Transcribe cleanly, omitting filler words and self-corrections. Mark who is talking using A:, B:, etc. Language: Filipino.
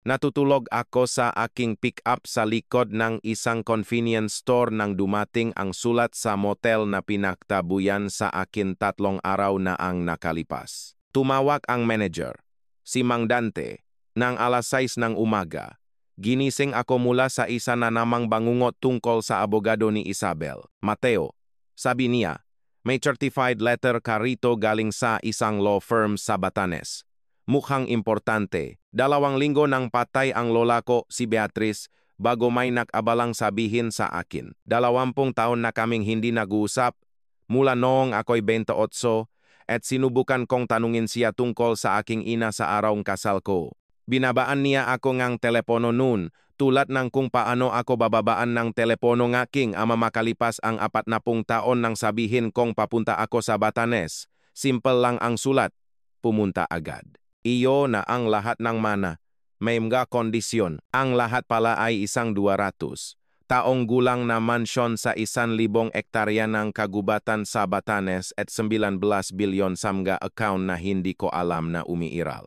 A: Natutulog ako sa aking pick-up sa likod ng isang convenience store nang dumating ang sulat sa motel na pinagtabuyan sa akin 3 araw na ang nakalipas. Tumawag ang manager, si Mang Dante, ng alas 6 ng umaga. Ginising ako mula sa isa na namang bangungot tungkol sa abogado ni Isabel. Mateo, sabi niya, may certified letter ka rito galing sa isang law firm sa Batanes. Mukhang importante. 2 linggo nang patay ang lola ko, si Beatriz, bago may nag-abalang sabihin sa akin. 20 taon na kaming hindi nag-uusap, mula noong ako'y 28, at sinubukan kong tanungin siya tungkol sa aking ina sa arawng kasal ko. Binabaan niya ako ngang telepono noon, tulad ng kung paano ako bababaan ng telepono ng aking ama makalipas ang 40 taon nang sabihin kong papunta ako sa Batanes. Simple lang ang sulat. Pumunta agad. Iyo na ang lahat ng mana. May mga kondisyon. Ang lahat pala ay isang 200 taong gulang na mansyon sa 1,000 ektarya ng kagubatan sa Batanes at 19 bilyon sa mga account na hindi ko alam na umiiral.